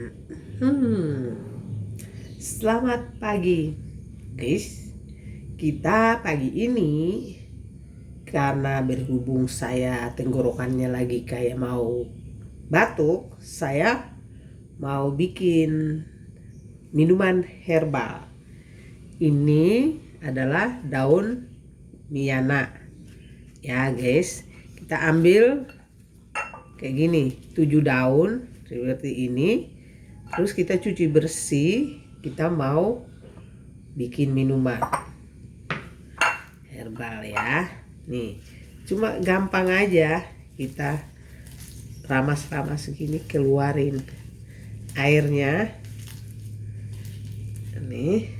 Hmm, Selamat pagi, guys. Kita pagi ini karena berhubung saya tenggorokannya lagi kayak mau batuk, saya mau bikin minuman herbal. Ini adalah daun miyana. Ya, guys. Kita ambil kayak gini, 7 daun seperti ini. Terus kita cuci bersih. Kita mau bikin minuman herbal ya. Nih, cuma gampang aja, kita ramas-ramas segini, keluarin airnya. Nih,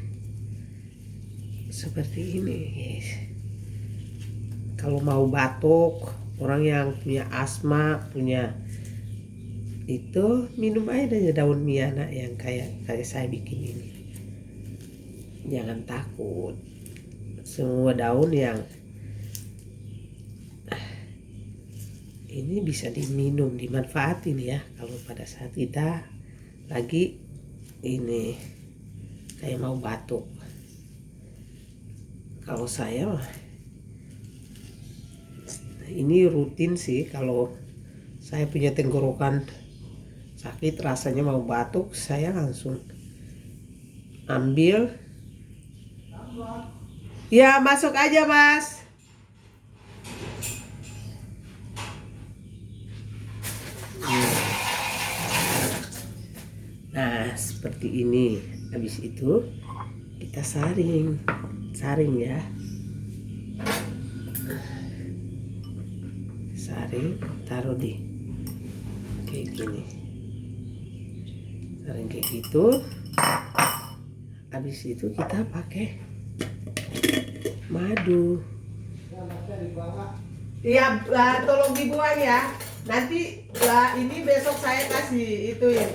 seperti ini, guys. Kalau mau batuk, orang yang punya asma, punya itu, minum aja daun miyana yang kayak saya bikin ini. Jangan takut, semua daun yang ini bisa diminum, dimanfaatin ya kalau pada saat kita lagi ini kayak mau batuk. Kalau saya ini rutin sih, kalau saya punya tenggorokan sakit, rasanya mau batuk, saya langsung ambil. Ya, masuk aja, Mas. Nah, seperti ini. Habis itu kita saring ya. Saring, taruh di kayak gini. Saring kayak gitu. Habis itu kita pakai madu. Iya, tolong dibuang ya. Nanti ini besok saya kasih itu ya.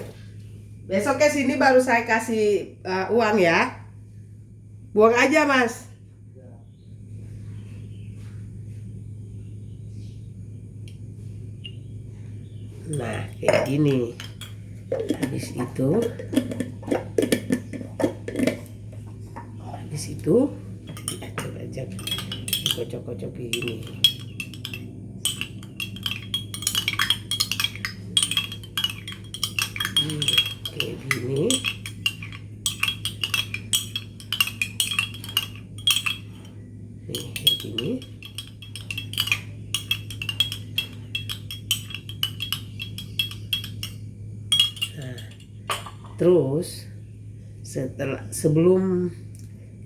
Besok ke sini baru saya kasih uang ya. Buang aja, Mas. Nah, kayak gini. Habis itu coba aja kocok-kocok kayak gini. Kayak gini. Nih, kayak gini. Nah, terus sebelum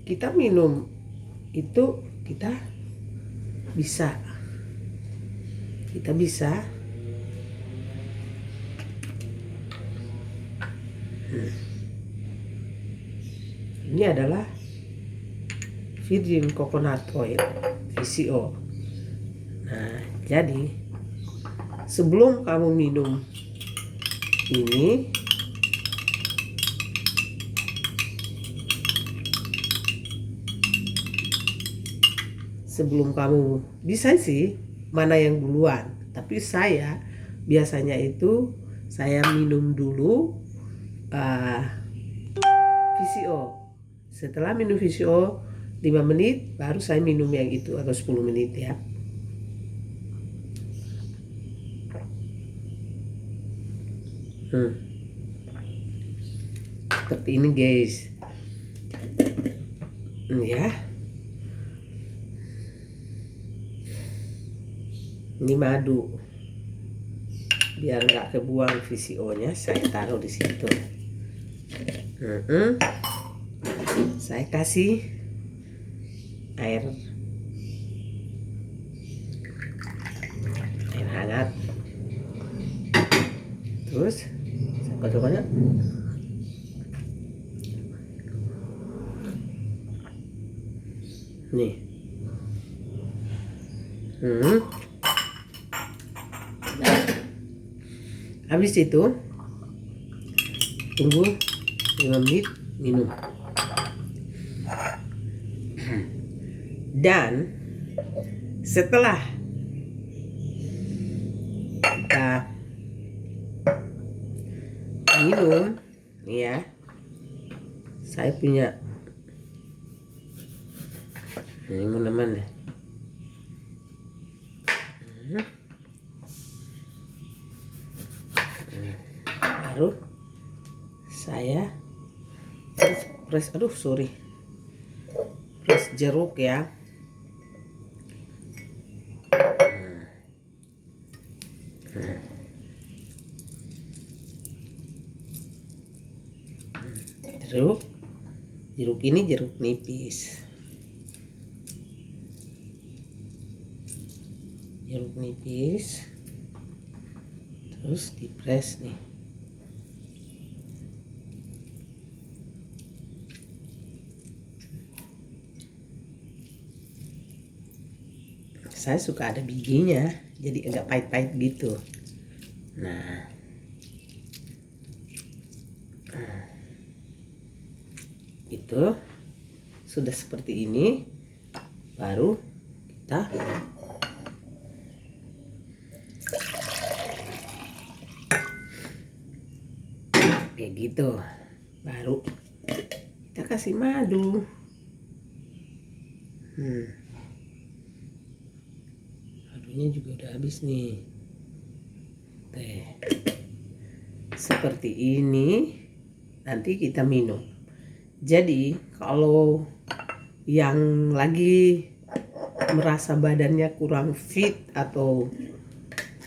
kita minum itu kita bisa ini adalah virgin coconut oil, VCO. Nah, jadi sebelum kamu minum ini, sebelum kamu bisa sih mana yang duluan, tapi saya biasanya itu saya minum dulu VCO. Setelah minum VCO 5 menit baru saya minum yang itu, atau 10 menit ya. Seperti ini, guys. Ya. Ini madu. Biar nggak kebuang VCO-nya, saya taruh di situ. Saya kasih air hangat. Terus saya kocok-kocok. Nih. Habis itu tunggu 5 menit, minum. Dan setelah kita minum. Nih ya, saya punya ini teman-teman ya. Baru saya press jeruk ya. Jeruk ini jeruk nipis. Terus dipres nih. Saya suka ada bijinya, jadi agak pahit-pahit gitu. Nah, itu sudah seperti ini, baru kita kayak gitu, baru kita kasih madu. Madunya juga udah habis nih. Teh seperti ini nanti kita minum. Jadi kalau yang lagi merasa badannya kurang fit atau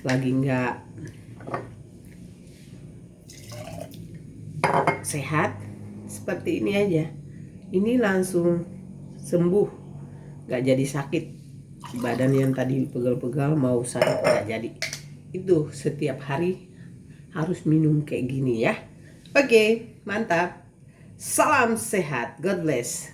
lagi nggak sehat, seperti ini aja, ini langsung sembuh, nggak jadi sakit. Badan yang tadi pegal-pegal mau sakit nggak jadi. Itu setiap hari harus minum kayak gini ya. Oke, mantap. Salam sehat. God bless.